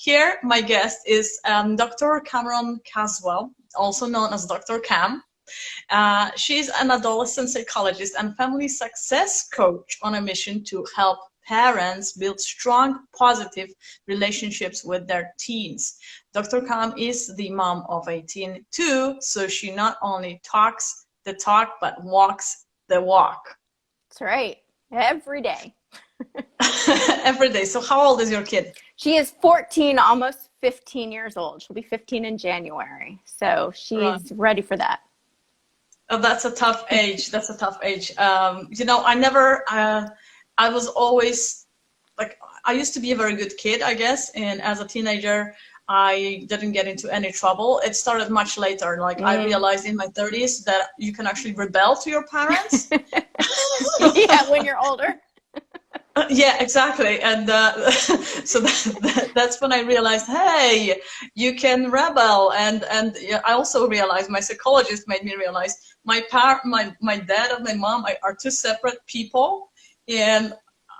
here my guest is Dr. Cameron Caswell, also known as Dr. Cam. She's an adolescent psychologist and family success coach on a mission to help parents build strong, positive relationships with their teens. Dr. Cam is the mom of a teen too, so she not only talks the talk, but walks the walk. That's right. Every day. Every day. So how old is your kid? She is 14, almost 15 years old. She'll be 15 in January. So she's ready for that. Oh, that's a tough age. That's a tough age. You know, I was always like, I used to be a very good kid, I guess. And as a teenager, I didn't get into any trouble. It started much later. Like I realized in my 30s that you can actually rebel to your parents. Yeah, when you're older. Yeah, exactly. And so that's when I realized, hey, you can rebel. And I also realized, my psychologist made me realize, my dad and my mom are two separate people, and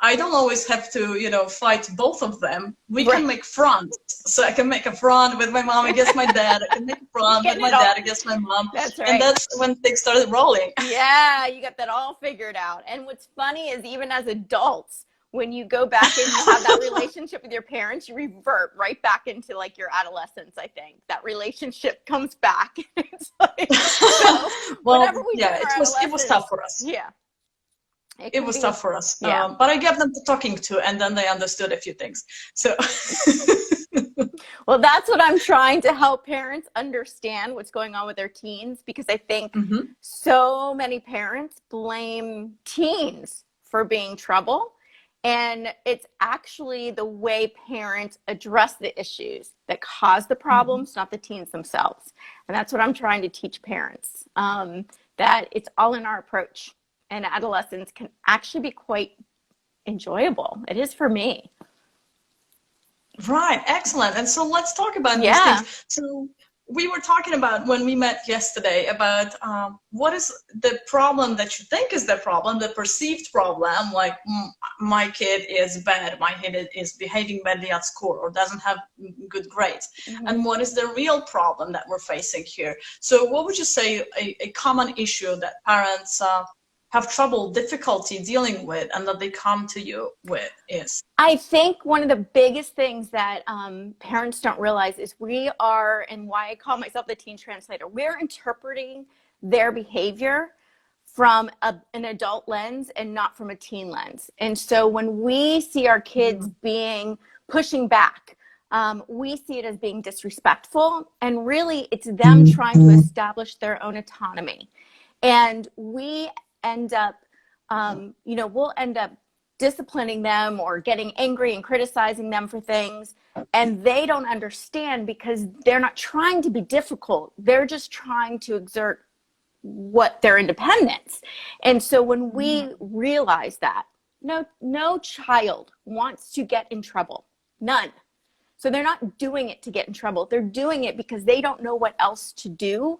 I don't always have to, you know, fight both of them. We can make fronts. So I can make a front with my mom against my dad. I can make a front with my dad against my mom. That's right. And that's when things started rolling. Yeah, you got that all figured out. And what's funny is, even as adults, when you go back and you have that relationship with your parents, you revert right back into like your adolescence. I think that relationship comes back. It's like, so well, whatever we do, it was tough for us. Yeah. It was tough for us. Yeah. But I gave them the talking to, and then they understood a few things. So well, that's what I'm trying to help parents understand, what's going on with their teens, because I think so many parents blame teens for being trouble. And it's actually the way parents address the issues that cause the problems, not the teens themselves. And that's what I'm trying to teach parents, that it's all in our approach. And adolescence can actually be quite enjoyable. It is for me. Right, excellent. And so let's talk about these things. So we were talking about, when we met yesterday, about what is the problem that you think is the problem, the perceived problem, like my kid is bad, my kid is behaving badly at school or doesn't have good grades. And what is the real problem that we're facing here? So what would you say a common issue that parents have difficulty dealing with, and that they come to you with is? I think one of the biggest things that parents don't realize is we are, and why I call myself the teen translator, we're interpreting their behavior from an adult lens and not from a teen lens. And so when we see our kids pushing back, we see it as being disrespectful, and really it's them trying to establish their own autonomy. And we end up, we'll end up disciplining them or getting angry and criticizing them for things. And they don't understand, because they're not trying to be difficult. They're just trying to exert their independence. And so when we realize that, no child wants to get in trouble. None. So they're not doing it to get in trouble. They're doing it because they don't know what else to do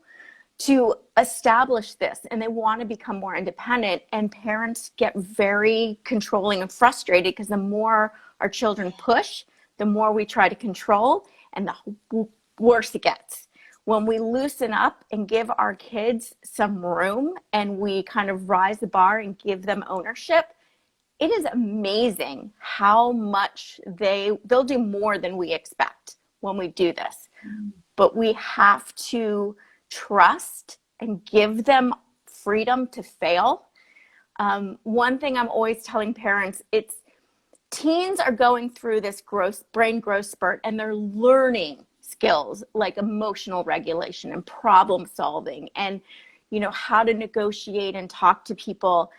to establish this, and they want to become more independent. And parents get very controlling and frustrated, because the more our children push, the more we try to control, and the worse it gets. When we loosen up and give our kids some room, and we kind of rise the bar and give them ownership, it is amazing how much they'll do more than we expect when we do this. But we have to trust and give them freedom to fail. One thing I'm always telling parents, teens are going through this brain growth spurt, and they're learning skills like emotional regulation and problem solving, and how to negotiate and talk to people.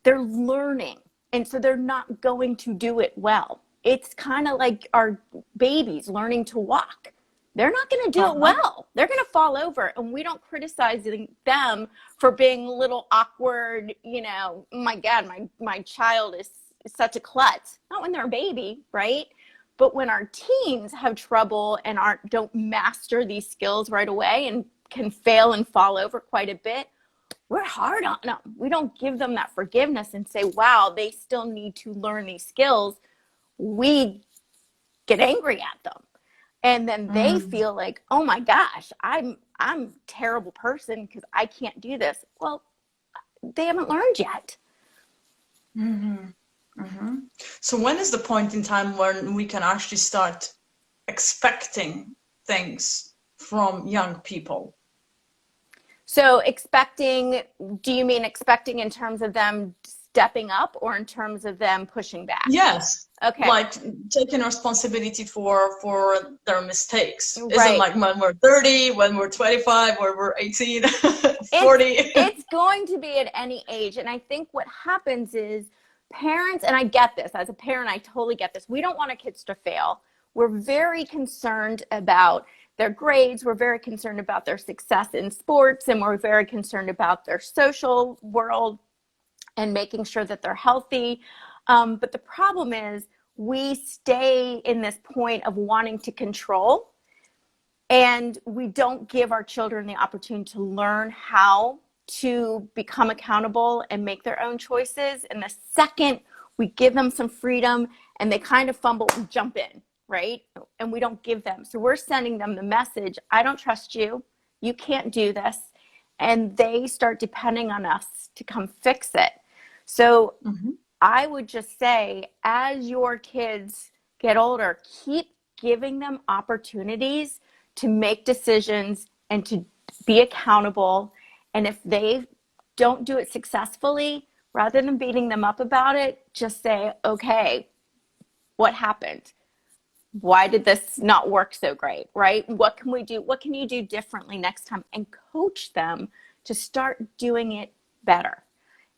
They're learning, and so they're not going to do it well. It's kind of like our babies learning to walk. They're not going to do it well. They're going to fall over, and we don't criticize them for being a little awkward. Oh my God, my child is such a klutz. Not when they're a baby, right? But when our teens have trouble and don't master these skills right away and can fail and fall over quite a bit, we're hard on them. We don't give them that forgiveness and say, wow, they still need to learn these skills. We get angry at them. And then they feel like, oh my gosh, I'm a terrible person because I can't do this. Well, they haven't learned yet. So when is the point in time when we can actually start expecting things from young people? So expecting, do you mean expecting in terms of them stepping up or in terms of them pushing back? Yes. Okay. Like taking responsibility for their mistakes. Right. Isn't like when we're 30, when we're 25, when we're 18, 40. It's going to be at any age. And I think what happens is parents, and I get this, as a parent, I totally get this. We don't want our kids to fail. We're very concerned about their grades. We're very concerned about their success in sports, and we're very concerned about their social world and making sure that they're healthy. But the problem is we stay in this point of wanting to control, and we don't give our children the opportunity to learn how to become accountable and make their own choices. And the second we give them some freedom and they kind of fumble, we jump in, right? And we don't give them. So we're sending them the message, I don't trust you. You can't do this. And they start depending on us to come fix it. So I would just say, as your kids get older, keep giving them opportunities to make decisions and to be accountable. And if they don't do it successfully, rather than beating them up about it, just say, okay, what happened? Why did this not work so great, right? What can we do? What can you do differently next time? And coach them to start doing it better.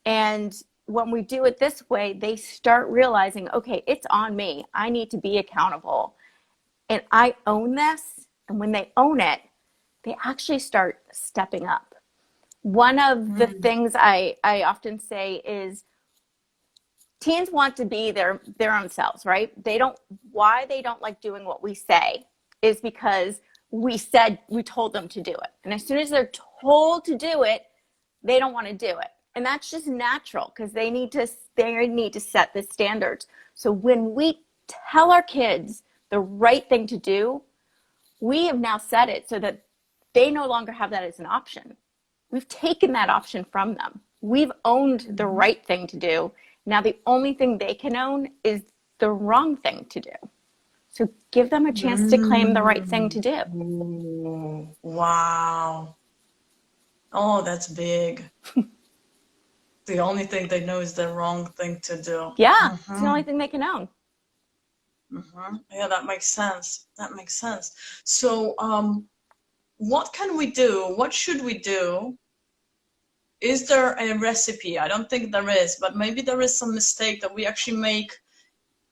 And when we do it this way, they start realizing, okay, it's on me. I need to be accountable. And I own this. And when they own it, they actually start stepping up. One of the things I often say is teens want to be their own selves, right? Why they don't like doing what we say is because we told them to do it. And as soon as they're told to do it, they don't want to do it. And that's just natural because they need to set the standards. So when we tell our kids the right thing to do, we have now set it so that they no longer have that as an option. We've taken that option from them. We've owned the right thing to do. Now the only thing they can own is the wrong thing to do. So give them a chance to claim the right thing to do. Wow. Oh, that's big. The only thing they know is the wrong thing to do. Yeah, it's the only thing they can own. Yeah, that makes sense. That makes sense. So what can we do? What should we do? Is there a recipe? I don't think there is, but maybe there is some mistake that we actually make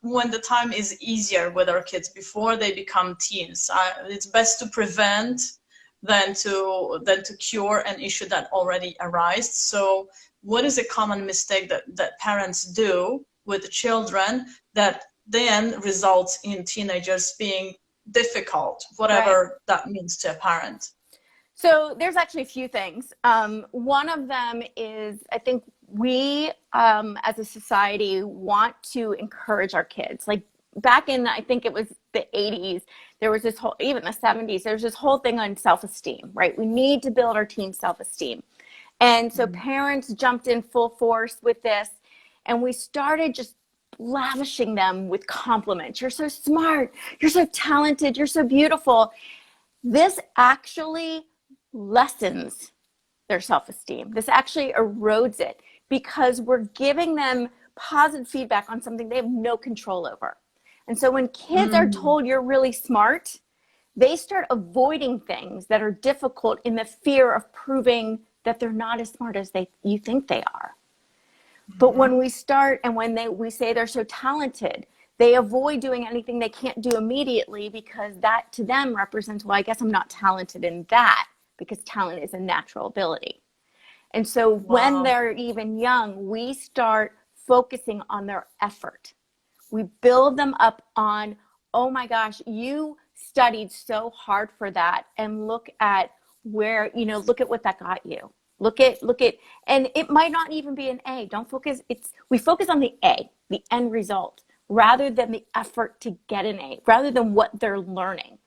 when the time is easier with our kids before they become teens. It's best to prevent than to cure an issue that already arises. So what is a common mistake that parents do with the children that then results in teenagers being difficult, whatever that means to a parent? So there's actually a few things. One of them is, I think we as a society want to encourage our kids. Like back in, I think it was the 80s, there was this whole, even the 70s, there's this whole thing on self-esteem, right? We need to build our team's self-esteem. And so parents jumped in full force with this, and we started just lavishing them with compliments. You're so smart. You're so talented. You're so beautiful. This actually lessens their self-esteem. This actually erodes it because we're giving them positive feedback on something they have no control over. And so when kids are told you're really smart, they start avoiding things that are difficult in the fear of proving that they're not as smart as you think they are. But when we start and when we say they're so talented, they avoid doing anything they can't do immediately because that to them represents, well, I guess I'm not talented in that, because talent is a natural ability. And so when they're even young, we start focusing on their effort. We build them up on, oh my gosh, you studied so hard for that, and look at where, look at what that got you. Look at, and it might not even be an A. We focus on the A, the end result. rather than the effort to get an A, rather than what they're learning.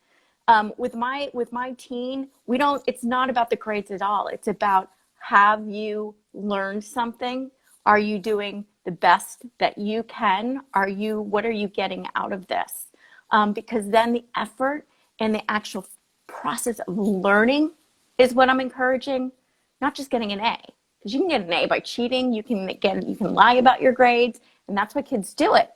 With my teen, it's not about the grades at all. It's about, have you learned something? Are you doing the best that you can? What are you getting out of this? Because then the effort and the actual process of learning is what I'm encouraging, not just getting an A. Because you can get an A by cheating, you can lie about your grades, and that's why kids do it,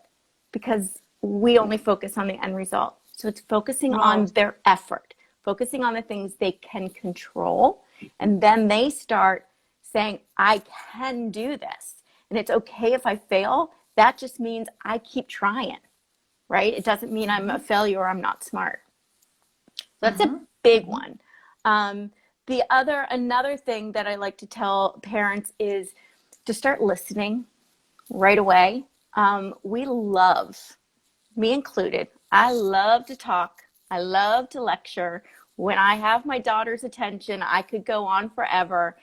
because we only focus on the end result. So it's focusing on their effort, focusing on the things they can control, and then they start saying, I can do this, and it's okay if I fail. That just means I keep trying, right? It doesn't mean I'm a failure or I'm not smart. So that's a big one. Another thing that I like to tell parents is to start listening right away. We love, me included, I love to talk. I love to lecture. When I have my daughter's attention, I could go on forever.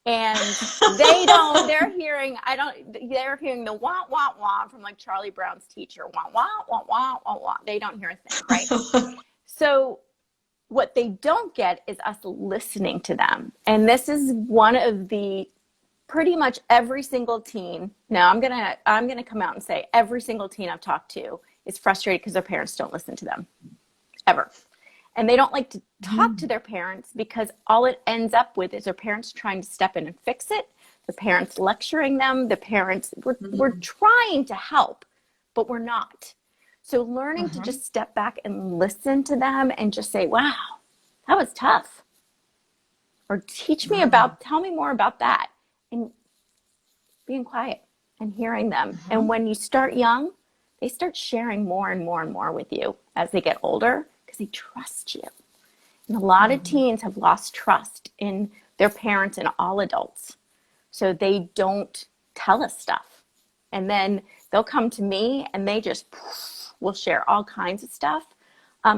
And they're hearing the wah, wah, wah from like Charlie Brown's teacher. Wah, wah, wah, wah, wah, wah. They don't hear a thing, right? So what they don't get is us listening to them. And this is one of the, pretty much every single teen. Now I'm gonna come out and say every single teen I've talked to is frustrated because their parents don't listen to them, ever. And they don't like to talk to their parents because all it ends up with is their parents trying to step in and fix it. The parents lecturing them. The parents, we're trying to help, but we're not. So learning to just step back and listen to them and just say, wow, that was tough. Or tell me more about that. And being quiet and hearing them. And when you start young, they start sharing more and more and more with you as they get older because they trust you. And a lot of teens have lost trust in their parents and all adults. So they don't tell us stuff. And then they'll come to me and they just will share all kinds of stuff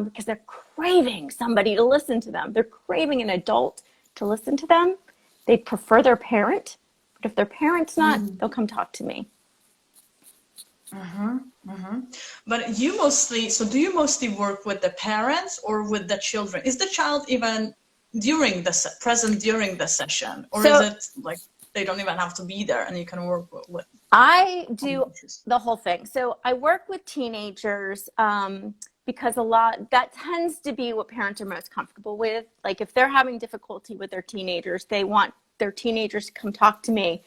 because they're craving somebody to listen to them. They're craving an adult to listen to them. They prefer their parent, but if their parent's not, they'll come talk to me. But do you mostly work with the parents or with the children? Is the child even present during the session, or is it like they don't even have to be there and you can work with? I do the whole thing. So I work with teenagers because that tends to be what parents are most comfortable with. Like if they're having difficulty with their teenagers, they want their teenagers to come talk to me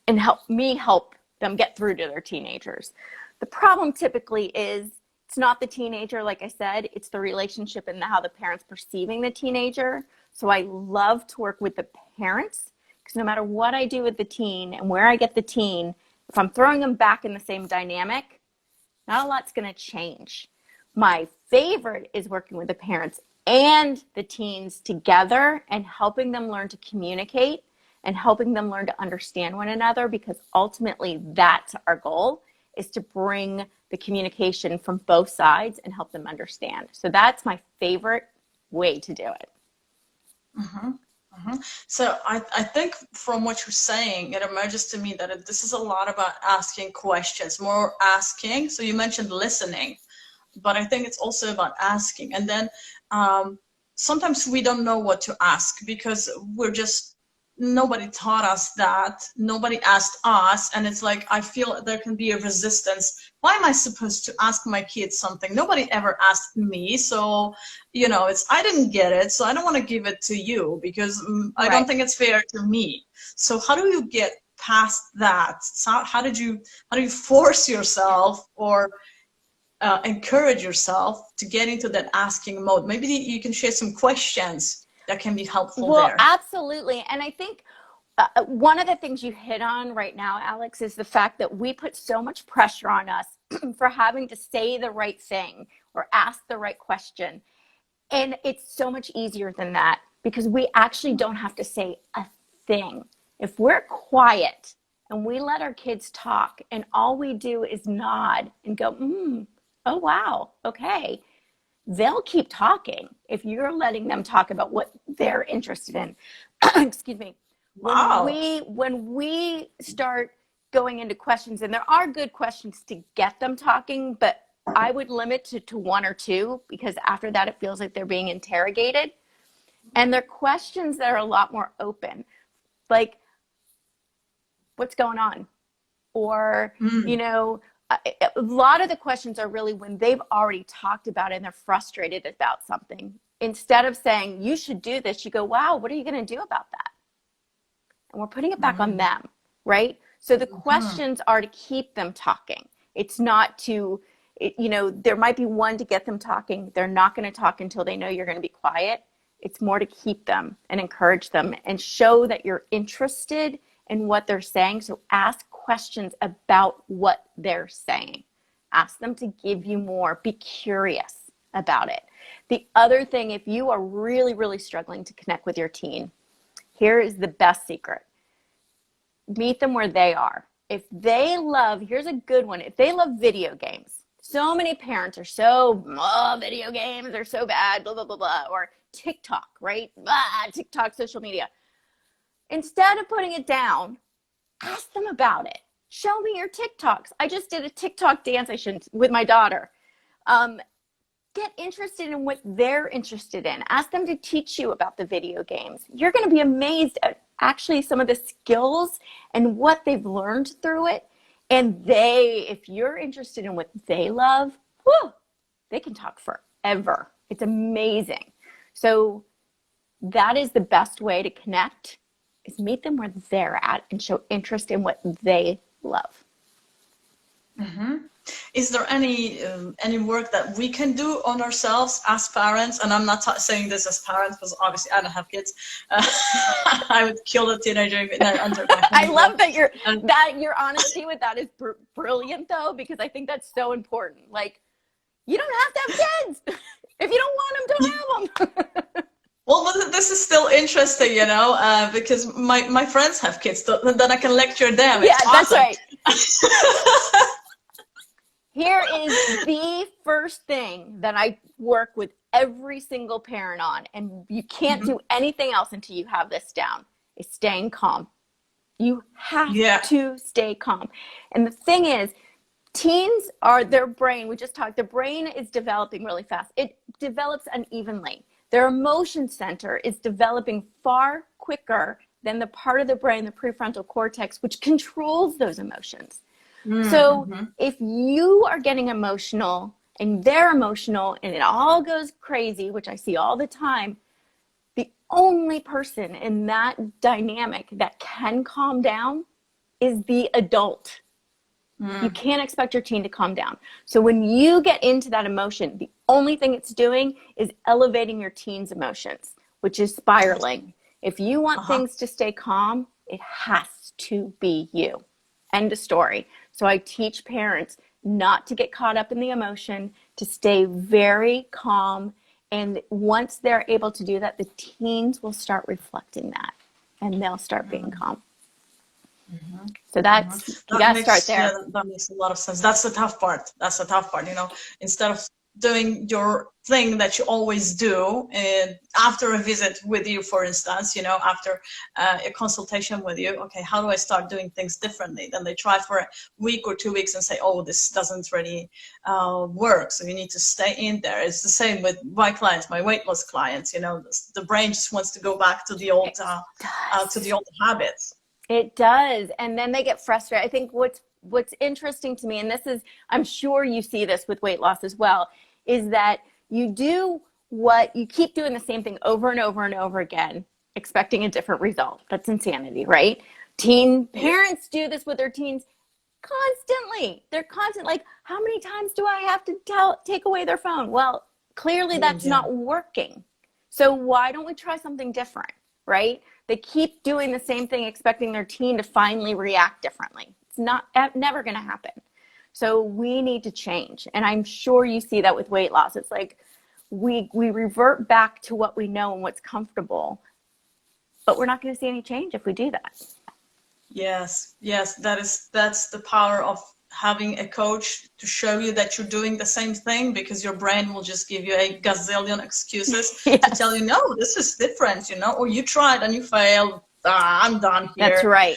and help me help them get through to their teenagers. The problem typically is it's not the teenager, like I said, it's the relationship and how the parent's perceiving the teenager. So I love to work with the parents because no matter what I do with the teen and where I get the teen, if I'm throwing them back in the same dynamic, not a lot's going to change. My favorite is working with the parents and the teens together and helping them learn to communicate and helping them learn to understand one another, because ultimately that's our goal, is to bring the communication from both sides and help them understand. So that's my favorite way to do it. So I think from what you're saying, it emerges to me that this is a lot about asking questions, more asking. So you mentioned listening, but I think it's also about asking. And then sometimes we don't know what to ask because nobody taught us that, nobody asked us, and it's like I feel there can be a resistance. Why am I supposed to ask my kids something? Nobody ever asked me, so I didn't get it, so I don't want to give it to you because I don't think it's fair to me. So how do you get past that? So how do you force yourself or encourage yourself to get into that asking mode? Maybe you can share some questions that can be helpful there. Well, absolutely. And I think one of the things you hit on right now, Alex, is the fact that we put so much pressure on us for having to say the right thing or ask the right question. And it's so much easier than that because we actually don't have to say a thing. If we're quiet and we let our kids talk and all we do is nod and go, oh, wow, okay. They'll keep talking if you're letting them talk about what they're interested in. Excuse me. Wow. When we start going into questions, and there are good questions to get them talking, but I would limit it to 1 or 2, because after that it feels like they're being interrogated. And they're questions that are a lot more open, like, what's going on? Or, you know, a lot of the questions are really when they've already talked about it and they're frustrated about something. Instead of saying, you should do this, you go, wow, what are you going to do about that? And we're putting it back on them, right? So the questions are to keep them talking. It's not to, you know, there might be one to get them talking. They're not going to talk until they know you're going to be quiet. It's more to keep them and encourage them and show that you're interested in what they're saying. So ask questions about what they're saying. Ask them to give you more. Be curious about it. The other thing, if you are really, really struggling to connect with your teen, here is the best secret. Meet them where they are. If they love, here's a good one. If they love video games, so many parents are so, video games are so bad, blah, blah, blah, blah. Or TikTok, right? TikTok, social media. Instead of putting it down, ask them about it. Show me your TikToks. I just did a TikTok dance session with my daughter. Get interested in what they're interested in. Ask them to teach you about the video games. You're going to be amazed at actually some of the skills and what they've learned through it. And if you're interested in what they love, they can talk forever. It's amazing. So that is the best way to connect, is meet them where they're at and show interest in what they love. Is there any work that we can do on ourselves as parents? And I'm not saying this as parents, because obviously I don't have kids. I would kill a teenager if I entered my home. I love that your honesty with that is brilliant, though, because I think that's so important. Like, you don't have to have kids. If you don't want them, don't have them. Well, this is still interesting, you know, because my friends have kids, then I can lecture them. Yeah, it's awesome. That's right. Here is the first thing that I work with every single parent on, and you can't do anything else until you have this down, is staying calm. You have to stay calm. And the thing is, teens are, their brain, we just talked, their brain is developing really fast. It develops unevenly. Their emotion center is developing far quicker than the part of the brain, the prefrontal cortex, which controls those emotions. So if you are getting emotional and they're emotional and it all goes crazy, which I see all the time, the only person in that dynamic that can calm down is the adult. You can't expect your teen to calm down. So when you get into that emotion, the only thing it's doing is elevating your teen's emotions, which is spiraling. If you want things to stay calm, it has to be you. End of story. So I teach parents not to get caught up in the emotion, to stay very calm. And once they're able to do that, the teens will start reflecting that and they'll start being calm. So that's, you gotta start there. Yeah, that makes a lot of sense. That's the tough part. That's the tough part, you know, instead of doing your thing that you always do and after a visit with you, for instance, you know, after a consultation with you, okay, how do I start doing things differently? Then they try for a week or 2 weeks and say, oh, this doesn't really work, so you need to stay in there. It's the same with my clients, my weight loss clients, you know, the brain just wants to go back to the old habits. It does. And then they get frustrated. I think what's interesting to me, and this is, I'm sure you see this with weight loss as well, is that you keep doing the same thing over and over and over again, expecting a different result. That's insanity, right? Teen parents do this with their teens constantly. They're constant, like, how many times do I have to take away their phone? Well, clearly that's not working. So why don't we try something different, right? They keep doing the same thing, expecting their teen to finally react differently. It's never going to happen. So we need to change. And I'm sure you see that with weight loss. It's like we revert back to what we know and what's comfortable, but we're not going to see any change if we do that. Yes, that's the power of having a coach to show you that you're doing the same thing, because your brain will just give you a gazillion excuses to tell you, no, this is different, you know, or you tried and you failed. I'm done here. That's right.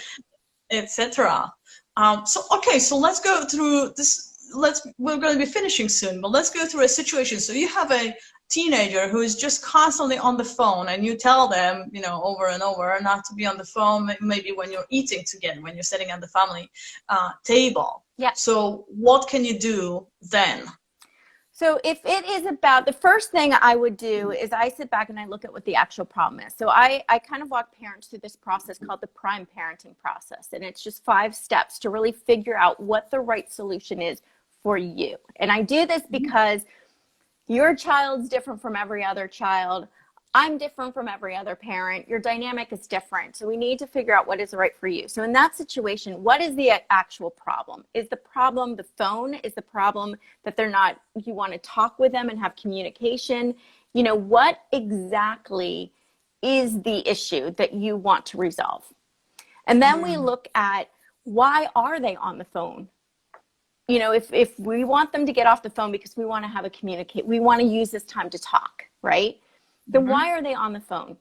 Etc. Okay, so let's go through this. We're going to be finishing soon, but let's go through a situation. So you have a teenager who is just constantly on the phone, and you tell them, you know, over and over not to be on the phone, maybe when you're eating together, when you're sitting at the family table. Yeah. So what can you do then? So if it is about, the first thing I would do is I sit back and I look at what the actual problem is. So I kind of walk parents through this process called the prime parenting process. And it's just 5 steps to really figure out what the right solution is for you. And I do this because your child's different from every other child. I'm different from every other parent. Your dynamic is different. So we need to figure out what is right for you. So in that situation, what is the actual problem? Is the problem the phone? Is the problem that you want to talk with them and have communication? You know, what exactly is the issue that you want to resolve? And then we look at, why are they on the phone? You know, if we want them to get off the phone because we want to have we want to use this time to talk, right? Then why are they on the phone?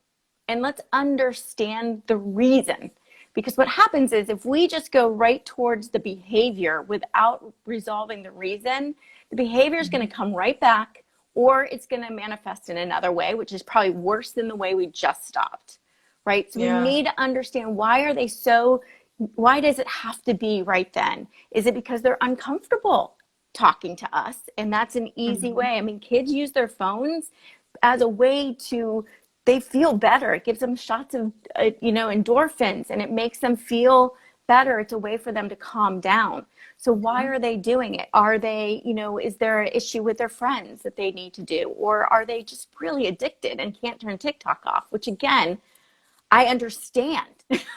And let's understand the reason. Because what happens is, if we just go right towards the behavior without resolving the reason, the behavior is going to come right back, or it's going to manifest in another way, which is probably worse than the way we just stopped, right? So we need to understand, why does it have to be right then? Is it because they're uncomfortable talking to us? And that's an easy way. I mean, kids use their phones as a way they feel better. It gives them shots of, endorphins, and it makes them feel better. It's a way for them to calm down. So why are they doing it? Are they, is there an issue with their friends that they need to do? Or are they just really addicted and can't turn TikTok off? Which, again, I understand.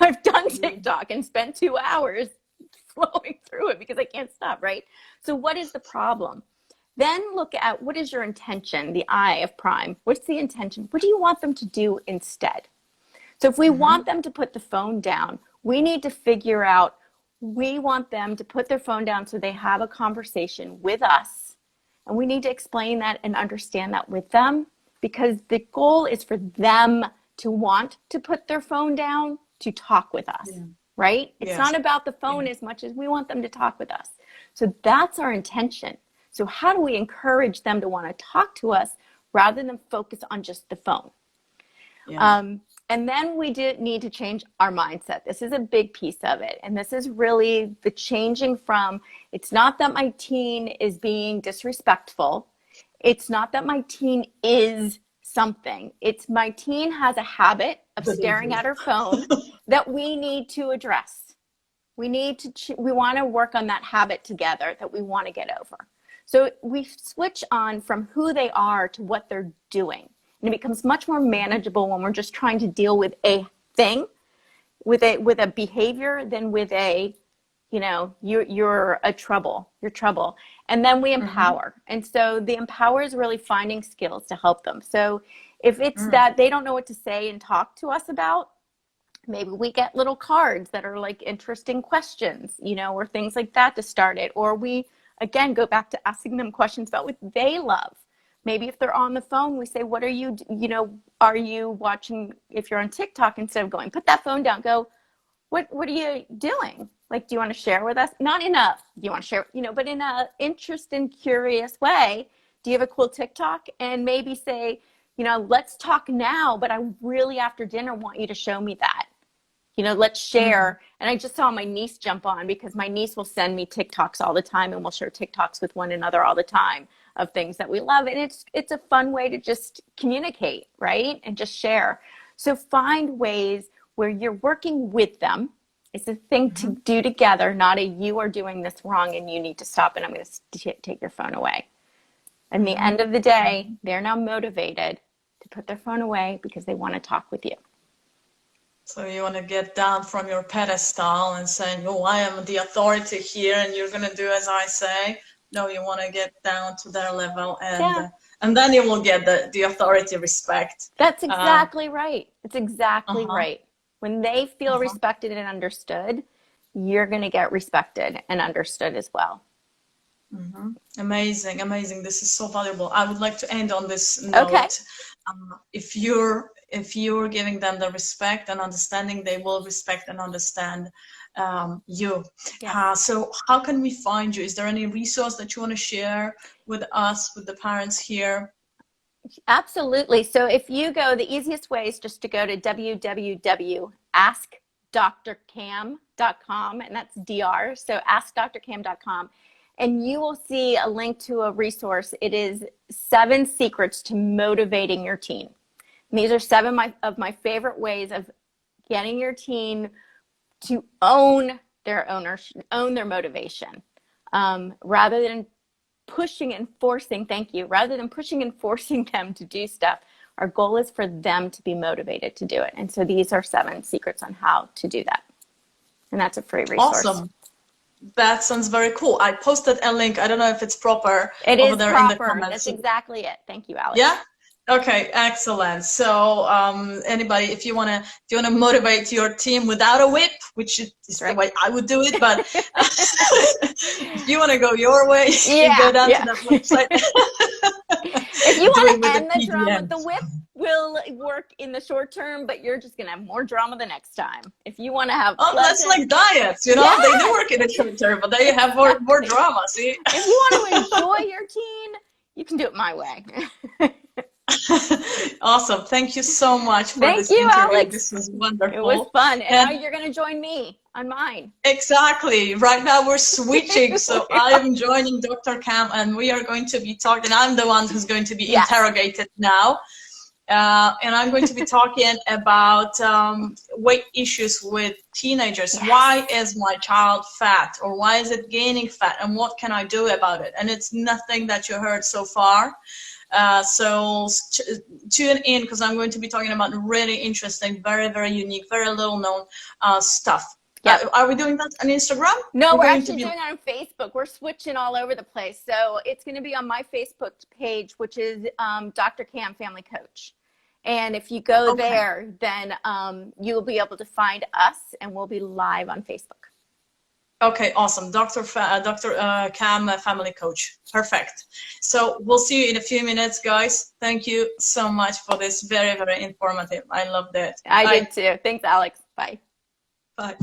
I've done TikTok and spent 2 hours flowing through it because I can't stop, right? So what is the problem? Then look at, what is your intention, the I of prime. What's the intention? What do you want them to do instead? So if we want them to put the phone down, we need to figure out, we want them to put their phone down so they have a conversation with us. And we need to explain that and understand that with them, because the goal is for them to want to put their phone down to talk with us, right? It's not about the phone as much as we want them to talk with us. So that's our intention. So how do we encourage them to want to talk to us rather than focus on just the phone? And then we need to change our mindset. This is a big piece of it. And this is really the changing from, it's not that my teen is being disrespectful. It's not that my teen is something. It's my teen has a habit of staring at her phone that we need to address. We want to work on that habit together that we want to get over. So we switch on from who they are to what they're doing. And it becomes much more manageable when we're just trying to deal with a thing, with a behavior, than with a, you're trouble. And then we empower. And so the empower is really finding skills to help them. So if it's that they don't know what to say and talk to us about, maybe we get little cards that are like interesting questions, or things like that to start it. Or we, again, go back to asking them questions about what they love. Maybe if they're on the phone, we say, what are you, are you watching? If you're on TikTok, instead of going, put that phone down, go, what are you doing? Like, do you want to share with us? Not enough. Do you want to share, but in a interesting, curious way. Do you have a cool TikTok? And maybe say, let's talk now, but I really, after dinner, want you to show me that. Let's share. And I just saw my niece jump on, because my niece will send me TikToks all the time, and we'll share TikToks with one another all the time of things that we love. And it's a fun way to just communicate, right? And just share. So find ways where you're working with them. It's a thing to do together, not a, you are doing this wrong and you need to stop, and I'm going to take your phone away. And the end of the day, they're now motivated to put their phone away because they want to talk with you. So you want to get down from your pedestal and saying, oh, I am the authority here and you're going to do as I say. No, you want to get down to their level, and then you will get the authority respect. That's exactly right. It's exactly right. When they feel respected and understood, you're going to get respected and understood as well. Amazing. This is so valuable. I would like to end on this note. Okay. If you're giving them the respect and understanding, they will respect and understand you. Yeah. So how can we find you? Is there any resource that you want to share with us, with the parents here? Absolutely. So if you go, the easiest way is just to go to www.askdrcam.com, and that's DR, so askdrcam.com, and you will see a link to a resource. It is 7 secrets to motivating your teen. And these are 7 of my favorite ways of getting your teen to own their motivation, rather than pushing and forcing, rather than pushing and forcing them to do stuff. Our goal is for them to be motivated to do it. And so these are 7 secrets on how to do that. And that's a free resource. Awesome. That sounds very cool. I posted a link. I don't know if it's proper. It over is there proper. In the comments. That's exactly it. Thank you, Alex. Yeah. Okay, excellent. So anybody, if you wanna motivate your team without a whip, which is the way I would do it, but if you wanna go your way, you go down to that website. If you want to end the drama, the whip will work in the short term, but you're just gonna have more drama the next time. If you want to have that's like diets, you know, they do work in the short term, but then you have more drama. See, if you want to enjoy your teen, you can do it my way. Awesome. Thank you so much for this interview. Alex. This was wonderful. It was fun. And now you're going to join me on mine. Exactly. Right now we're switching. So I'm joining Dr. Cam, and we are going to be talking. I'm the one who's going to be interrogated now. And I'm going to be talking about weight issues with teenagers. Yes. Why is my child fat, or why is it gaining fat, and what can I do about it? And it's nothing that you heard so far. So tune in, because I'm going to be talking about really interesting, very, very unique, very little known stuff. Yep. Are we doing that on Instagram? No, we're actually doing it on Facebook. We're switching all over the place. So it's going to be on my Facebook page, which is Dr. Cam Family Coach. And if you go there, then you'll be able to find us, and we'll be live on Facebook. Okay, awesome. Dr. Cam, Family Coach. Perfect. So we'll see you in a few minutes, guys. Thank you so much for this. Very, very informative. I loved it. I did too. Thanks, Alex. Bye. Bye.